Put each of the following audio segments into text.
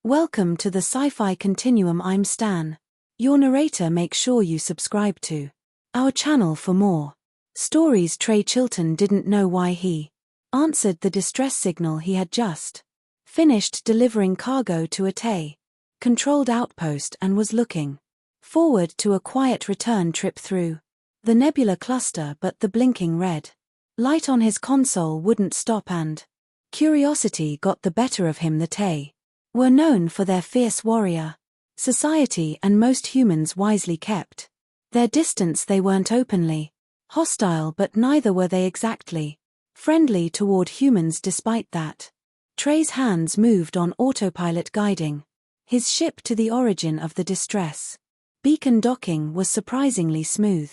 Welcome to the Sci-Fi Continuum. I'm Stan, your narrator. Make sure you subscribe to our channel for more stories. Trey Chilton didn't know why he answered the distress signal. He had just finished delivering cargo to a controlled outpost and was looking forward to a quiet return trip through the nebula cluster, but the blinking red light on his console wouldn't stop, and curiosity got the better of him. The Tay were known for their fierce warrior society, and most humans wisely kept their distance. They weren't openly hostile, but neither were they exactly friendly toward humans. Despite that, Trey's hands moved on autopilot, guiding his ship to the origin of the distress beacon. Docking was surprisingly smooth,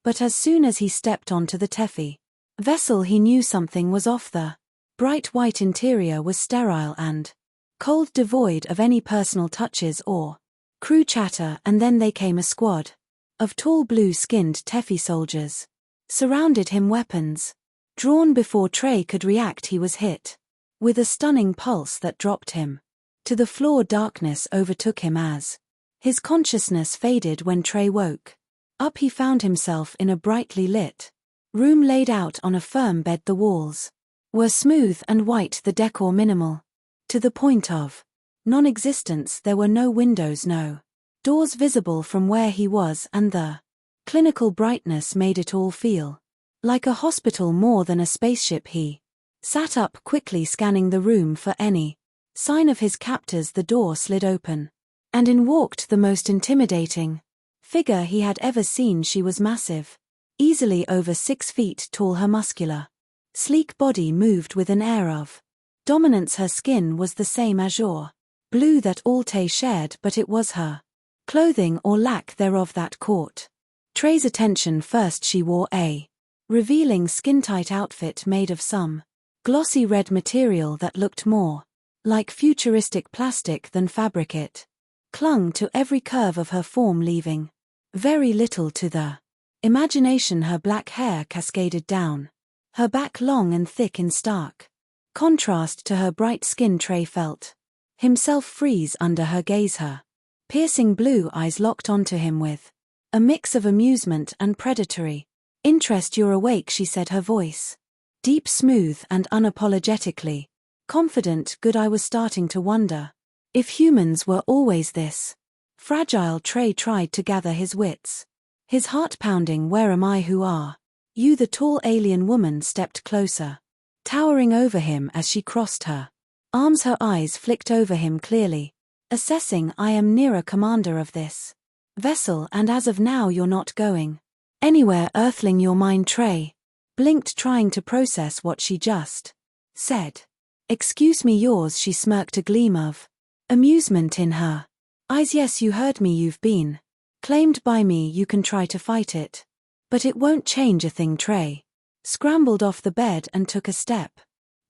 but as soon as he stepped onto the Tephi vessel, he knew something was off. The bright white interior was sterile and cold, devoid of any personal touches or crew chatter. And then they came. A squad of tall blue-skinned Tephi soldiers surrounded him, weapons drawn. Before Trey could react, he was hit with a stunning pulse that dropped him to the floor. Darkness overtook him as his consciousness faded. When Trey woke up, he found himself in a brightly lit room laid out on a firm bed. The walls were smooth and white, the decor minimal to the point of non-existence. There were no windows, no doors visible from where he was, and the clinical brightness made it all feel like a hospital more than a spaceship. He sat up quickly, scanning the room for any sign of his captors. The door slid open, and in walked the most intimidating figure he had ever seen. She was massive, easily over 6 feet tall. Her muscular, sleek body moved with an air of dominance. Her skin was the same azure blue that all Tay shared, but it was her clothing, or lack thereof, that caught Trey's attention first. She wore a revealing skin-tight outfit made of some glossy red material that looked more like futuristic plastic than fabric. It clung to every curve of her form, leaving very little to the imagination. Her black hair cascaded down her back, long and thick, in stark contrast to her bright skin. Trey felt himself freeze under her gaze. Her piercing blue eyes locked onto him with a mix of amusement and predatory interest. "You're awake," she said, her voice deep, smooth, and unapologetically confident. "Good. I was starting to wonder if humans were always this fragile." Trey tried to gather his wits, his heart pounding. "Where am I? Who are you?" The tall alien woman stepped closer, towering over him as she crossed her arms. Her eyes flicked over him, clearly assessing. "I am Nira, commander of this vessel, and as of now you're not going anywhere." "Earthling, you're mine." Trey blinked, trying to process what she just said. "Excuse me, yours." She smirked, a gleam of amusement in her eyes. "Yes, you heard me. You've been claimed by me. You can try to fight it, but it won't change a thing." Trey scrambled off the bed and took a step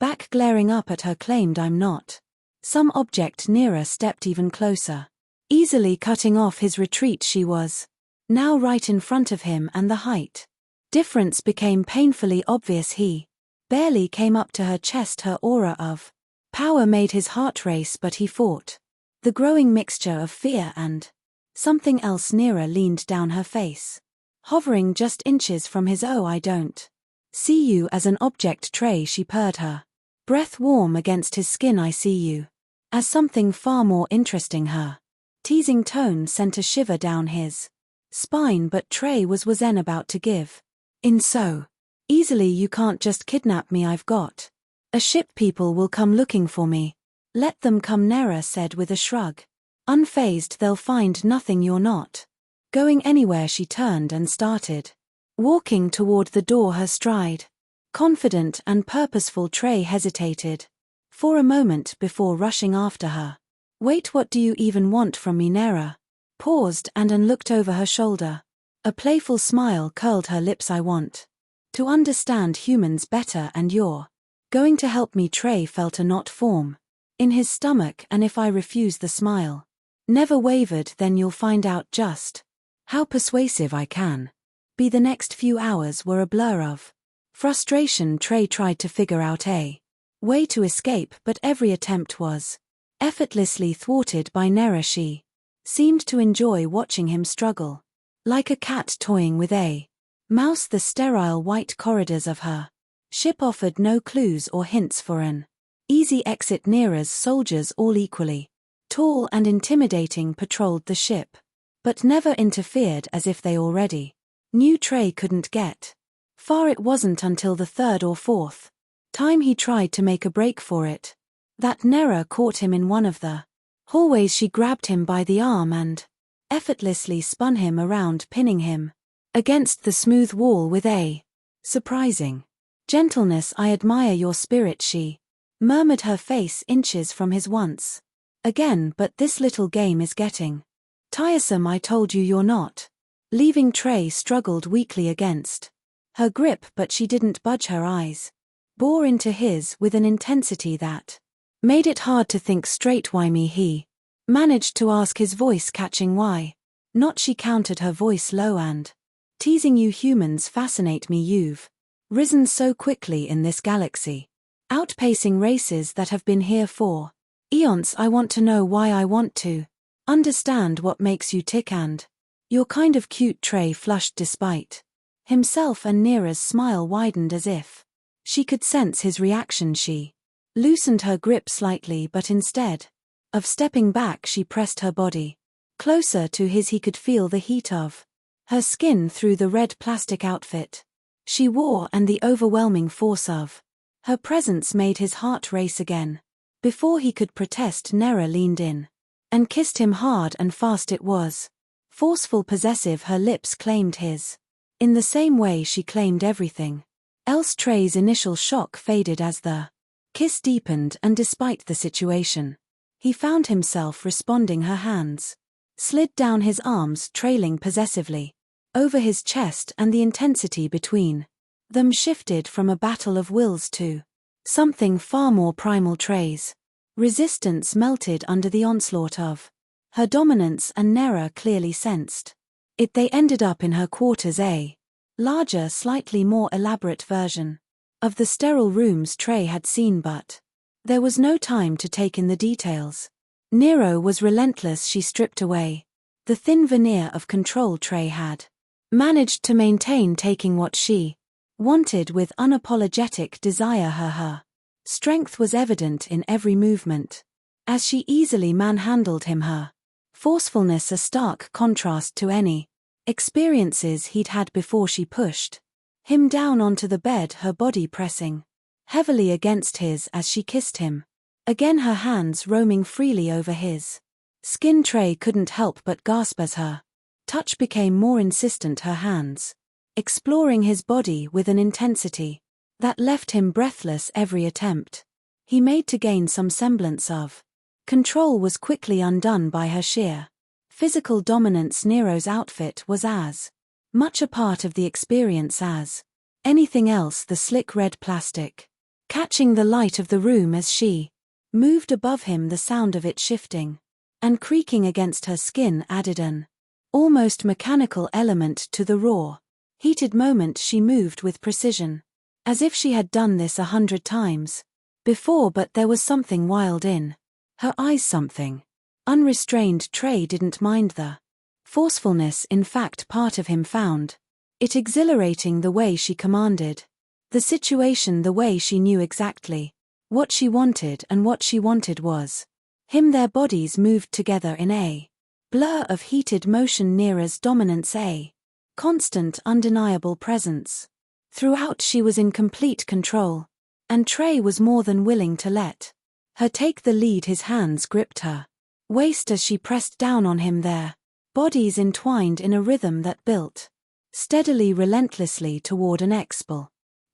back, glaring up at her. Claimed? I'm not some object. Nira stepped even closer, easily cutting off his retreat. She was now right in front of him, and the height difference became painfully obvious. He barely came up to her chest. Her aura of power made his heart race, but he fought the growing mixture of fear and something else. Nira leaned down, her face hovering just inches from his. "Oh, I don't see you as an object, Trey," she purred, her breath warm against his skin. "I see you as something far more interesting." Her teasing tone sent a shiver down his spine, but Trey was then about to give in so easily. "You can't just kidnap me. I've got a ship. People will come looking for me." "Let them come," Nira said with a shrug. Unfazed. "They'll find nothing. You're not going anywhere." She turned and started walking toward the door, her stride confident and purposeful. Trey hesitated for a moment before rushing after her. "Wait, what do you even want from me?" Nira paused and looked over her shoulder. A playful smile curled her lips. "I want to understand humans better, and you're going to help me." Trey felt a knot form in his stomach, and if I refuse, the smile never wavered. "Then you'll find out just how persuasive I can be." The next few hours were a blur of frustration. Trey tried to figure out a way to escape, but every attempt was Effortlessly thwarted by Nera, she seemed to enjoy watching him struggle. Like a cat toying with a mouse, the sterile white corridors of her ship offered no clues or hints for an easy exit. Nera's soldiers, all equally tall and intimidating, patrolled the ship, but never interfered, as if they already knew Trey couldn't get far. It wasn't until the third or fourth time he tried to make a break for it that Nera caught him in one of the hallways. She grabbed him by the arm and effortlessly spun him around, pinning him against the smooth wall with a surprising gentleness. "I admire your spirit," she murmured, her face inches from his once again. "But this little game is getting tiresome. I told you you're not leaving." Trey struggled weakly against her grip, but she didn't budge. Her eyes bore into his with an intensity that made it hard to think straight. "Why me?" he managed to ask, his voice catching. "Why not?" she countered, her voice low and teasing. "You humans fascinate me. You've risen so quickly in this galaxy, outpacing races that have been here for eons. I want to know why. I want to understand what makes you tick, and you're kind of cute." Trey flushed despite himself, and Nera's smile widened as if she could sense his reaction. She loosened her grip slightly, but instead of stepping back, she pressed her body closer to his. He could feel the heat of her skin through the red plastic outfit she wore, and the overwhelming force of her presence made his heart race again. Before he could protest, Nera leaned in and kissed him hard and fast. It was forceful, possessive. Her lips claimed his in the same way she claimed everything else. Trey's initial shock faded as the kiss deepened, and despite the situation, he found himself responding. Her hands slid down his arms, trailing possessively over his chest, and the intensity between them shifted from a battle of wills to something far more primal. Trey's resistance melted under the onslaught of her dominance, and Nera clearly sensed it. They ended up in her quarters, a larger, slightly more elaborate version of the sterile rooms Trey had seen, but there was no time to take in the details. Nero was relentless. She stripped away the thin veneer of control Trey had managed to maintain, taking what she wanted with unapologetic desire. Her strength was evident in every movement as she easily manhandled him, her forcefulness a stark contrast to any experiences he'd had before. She pushed him down onto the bed, her body pressing heavily against his as she kissed him again, her hands roaming freely over his skin. Trey couldn't help but gasp as her touch became more insistent, her hands exploring his body with an intensity that left him breathless. Every attempt he made to gain some semblance of control was quickly undone by her sheer physical dominance. Nero's outfit was as much a part of the experience as anything else, the slick red plastic catching the light of the room as she moved above him. The sound of it shifting and creaking against her skin added an almost mechanical element to the raw, heated moment. She moved with precision, as if she had done this 100 times before, but there was something wild in her eyes, something unrestrained. Trey didn't mind the forcefulness. In fact, part of him found it exhilarating, the way she commanded the situation, the way she knew exactly what she wanted, and what she wanted was him. Their bodies moved together in a blur of heated motion. Nera's dominance a constant, undeniable presence throughout. She was in complete control, and Trey was more than willing to let her take the lead. His hands gripped her waist as she pressed down on him, their bodies entwined in a rhythm that built steadily, relentlessly toward an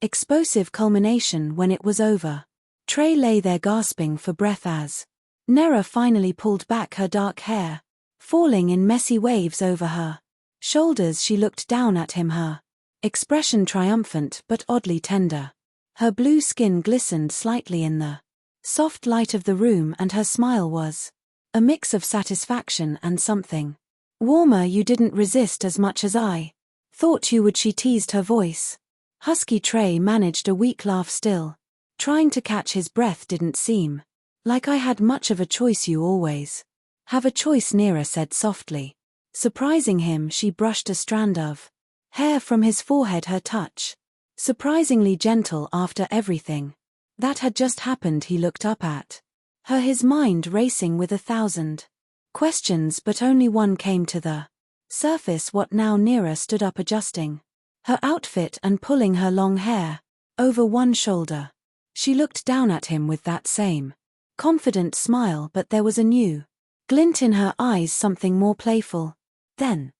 explosive culmination. When it was over, Trey lay there gasping for breath as Nera finally pulled back, her dark hair falling in messy waves over her shoulders. She looked down at him, her expression triumphant but oddly tender. Her blue skin glistened slightly in the soft light of the room, and her smile was a mix of satisfaction and something warmer. "You didn't resist as much as I thought you would," she teased, her voice husky. Trey managed a weak laugh, still trying to catch his breath. "Didn't seem Like I had much of a choice. You always have a choice, Nira said softly. Surprising him, she brushed a strand of hair from his forehead, her touch surprisingly gentle after everything that had just happened. He looked up at her, his mind racing with 1,000 questions, but only one came to the surface. What now? Nira stood up, adjusting her outfit and pulling her long hair over one shoulder. She looked down at him with that same confident smile, but there was a new glint in her eyes, something more playful than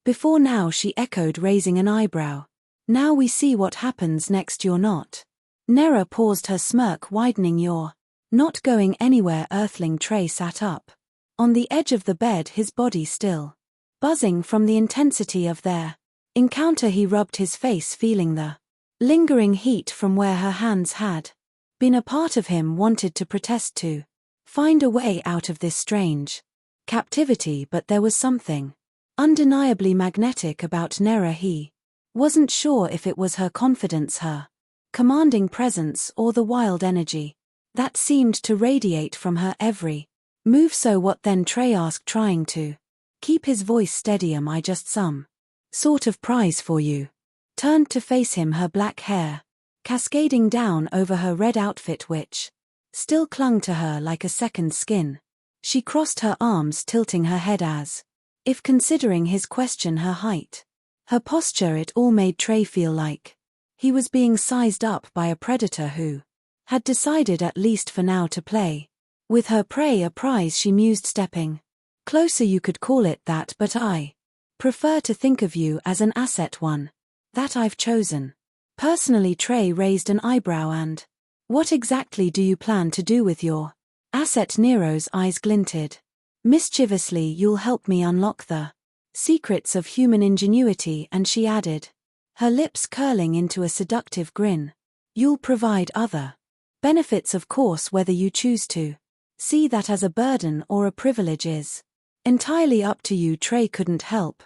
before. Now, she echoed, raising an eyebrow. Now we see what happens next. You're not. Nera paused, her smirk widening. You're not going anywhere. Earthling Trey sat up on the edge of the bed, his body still buzzing from the intensity of their encounter. He rubbed his face, feeling the lingering heat from where her hands had been. A part of him wanted to protest, to find a way out of this strange captivity, but there was something undeniably magnetic about Nera. He wasn't sure if it was her confidence, her commanding presence, or the wild energy that seemed to radiate from her every move. So what then? Trey asked, trying to keep his voice steady. Am I just some sort of prize for you? Turned to face him, her black hair cascading down over her red outfit, which still clung to her like a second skin. She crossed her arms, tilting her head as if considering his question. Her height, her posture, it all made Trey feel like he was being sized up by a predator who had decided, at least for now, to play with her prey. A prize, she mused, stepping closer. You could call it that, but I prefer to think of you as an asset, one that I've chosen personally. Trey raised an eyebrow. And what exactly do you plan to do with your asset? Nero's eyes glinted mischievously. You'll help me unlock the secrets of human ingenuity. And she added, her lips curling into a seductive grin, you'll provide other benefits, of course. Whether you choose to see that as a burden or a privilege is entirely up to you. Trey couldn't help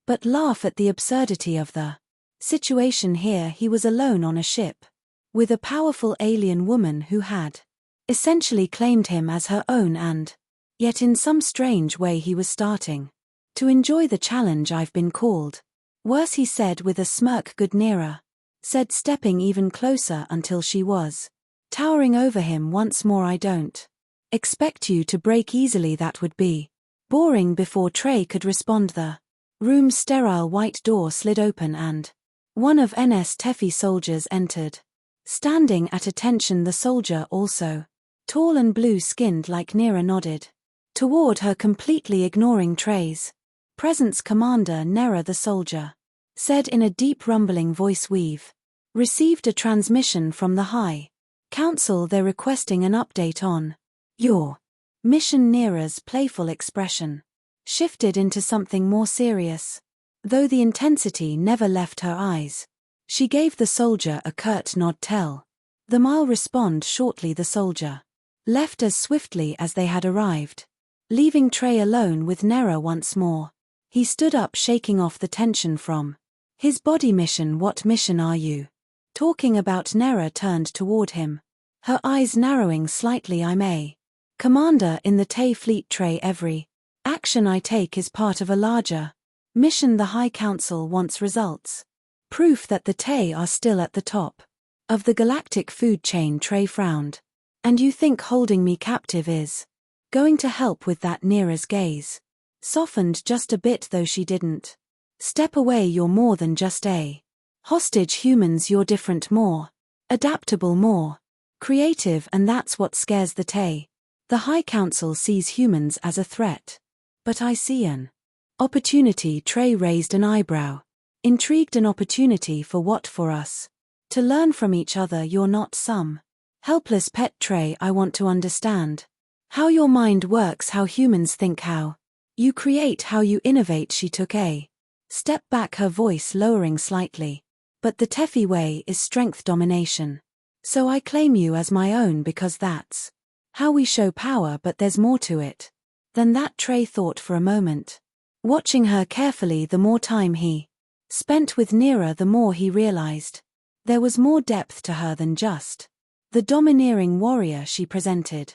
but laugh at the absurdity of the situation here. He was alone on a ship with a powerful alien woman who had essentially claimed him as her own, and yet in some strange way he was starting to enjoy the challenge. I've been called worse, he said with a smirk. Good, Nera said, stepping even closer until she was towering over him once more. I don't expect you to break easily, that would be boring. Before Trey could respond, the room's sterile white door slid open and one of NS Tefi soldiers entered. Standing at attention, the soldier, also tall and blue-skinned like Nera, nodded toward her, completely ignoring Trey's presence. Commander Nera, the soldier said in a deep rumbling voice, we've received a transmission from the High Council. They're requesting an update on your mission. Nera's playful expression shifted into something more serious, though the intensity never left her eyes. She gave the soldier a curt nod. Tell them I'll respond shortly. The soldier left as swiftly as they had arrived, leaving Trey alone with Nera once more. He stood up, shaking off the tension from his body. Mission? What mission are you talking about? Nera turned toward him, her eyes narrowing slightly. I'm a commander in the Tay Fleet. Trey, every action I take is part of a larger mission. The High Council wants results, proof that the Tay are still at the top of the galactic food chain. Trey frowned. And you think holding me captive is going to help with that? Nera's gaze softened just a bit, though she didn't step away. You're more than just a hostage. Humans, you're different, more adaptable, more creative, and that's what scares the Tay. The High Council sees humans as a threat, but I see an opportunity. Trey raised an eyebrow, intrigued. An opportunity for what? For us to learn from each other. You're not some helpless pet. Trey, I want to understand how your mind works, how humans think, how you create, how you innovate. She took a step back, her voice lowering slightly. But the Tefi way is strength domination. So I claim you as my own because that's how we show power, but there's more to it than that. Trey thought for a moment, watching her carefully. The more time he spent with Nera, the more he realized there was more depth to her than just the domineering warrior she presented.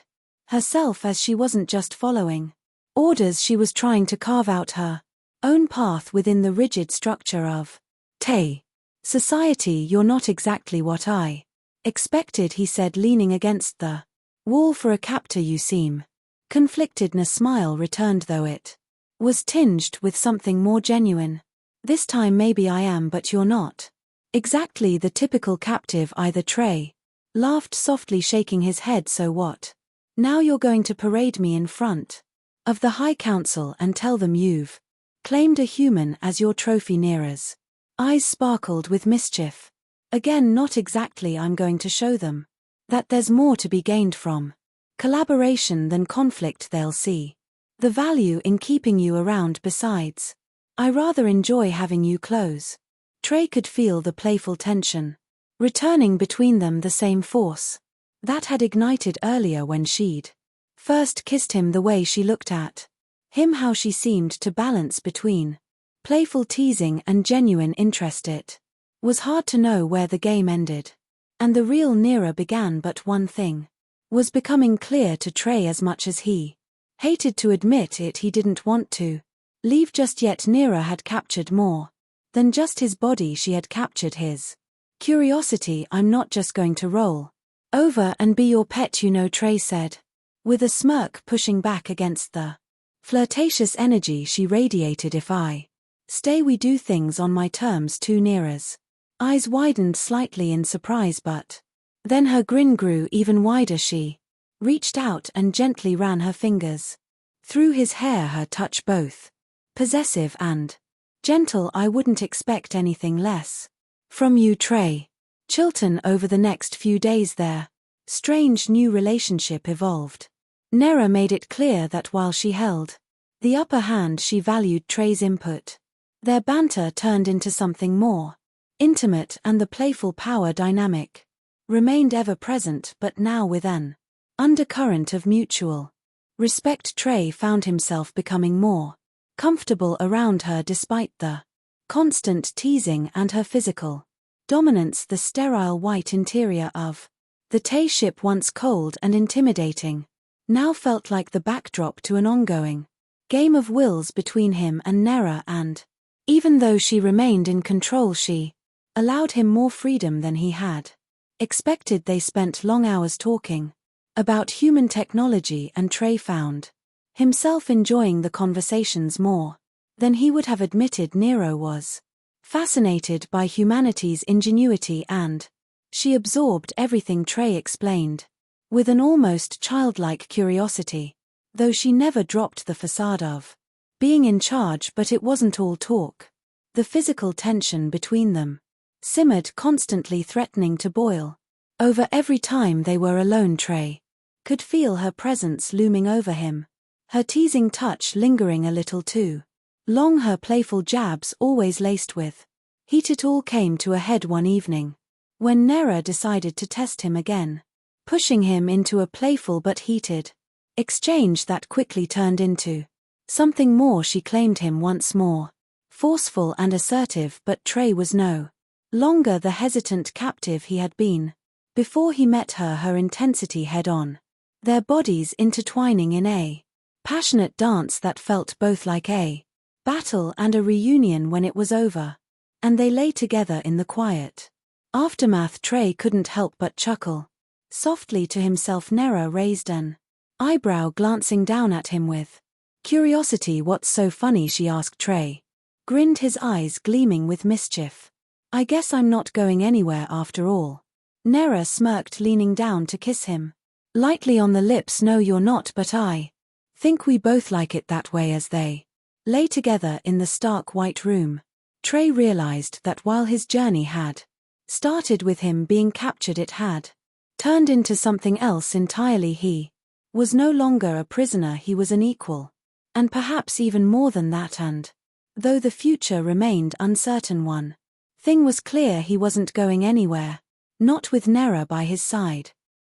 herself as she wasn't just following orders, she was trying to carve out her own path within the rigid structure of Tay. Society. You're not exactly what I expected, he said, leaning against the wall. For a captor you seem conflicted. A smile returned, though it was tinged with something more genuine. This time maybe I am, but you're not exactly the typical captive either. Trey laughed softly, shaking his head. So what? Now you're going to parade me in front of the High Council and tell them you've claimed a human as your trophy? Neera's eyes sparkled with mischief. Again, not exactly. I'm going to show them that there's more to be gained from collaboration than conflict. They'll see the value in keeping you around. Besides, I rather enjoy having you close. Trey could feel the playful tension returning between them, the same force that had ignited earlier when she'd first kissed him. The way she looked at him, how she seemed to balance between playful teasing and genuine interest. It was hard to know where the game ended and the real Neera began, but one thing was becoming clear to Trey. As much as he hated to admit it, he didn't want to leave just yet. Neera had captured more than just his body, she had captured his curiosity. I'm not just going to roll over and be your pet, you know, Trey said, with a smirk, pushing back against the flirtatious energy she radiated. If I stay, we do things on my terms too. Neera's eyes widened slightly in surprise, but then her grin grew even wider. She reached out and gently ran her fingers through his hair, her touch both possessive and gentle. I wouldn't expect anything less from you, Trey. Chilton. Over the next few days their strange new relationship evolved. Neera made it clear that while she held the upper hand, she valued Trey's input. Their banter turned into something more intimate, and the playful power dynamic remained ever present, but now with an undercurrent of mutual respect. Trey found himself becoming more comfortable around her despite the constant teasing and her physical dominance. The sterile white interior of the Tay ship, once cold and intimidating, now felt like the backdrop to an ongoing game of wills between him and Neera, and even though she remained in control, she allowed him more freedom than he had expected. They spent long hours talking about human technology, and Trey found himself enjoying the conversations more than he would have admitted. Neera was fascinated by humanity's ingenuity, and she absorbed everything Trey explained with an almost childlike curiosity, though she never dropped the facade of being in charge. But it wasn't all talk. The physical tension between them simmered, constantly threatening to boil over every time they were alone. Trey could feel her presence looming over him, her teasing touch lingering a little too long, her playful jabs always laced with heat. It all came to a head one evening when Neera decided to test him again, pushing him into a playful but heated exchange that quickly turned into something more. She claimed him once more forceful and assertive, but Trey was no longer the hesitant captive he had been before he met her, her intensity head-on, their bodies intertwining in a passionate dance that felt both like a battle and a reunion when it was over, and they lay together in the quiet aftermath. Trey couldn't help but chuckle softly to himself. Neera raised an eyebrow, glancing down at him with curiosity. What's so funny? she asked. Trey grinned, his eyes gleaming with mischief. I guess I'm not going anywhere after all. Neera smirked, leaning down to kiss him lightly on the lips. No, you're not, but I think we both like it that way. As they lay together in the stark white room, Trey realized that while his journey had started with him being captured, it had turned into something else entirely. He was no longer a prisoner, he was an equal, and perhaps even more than that. And though the future remained uncertain, one thing was clear: he wasn't going anywhere, not with Neera by his side.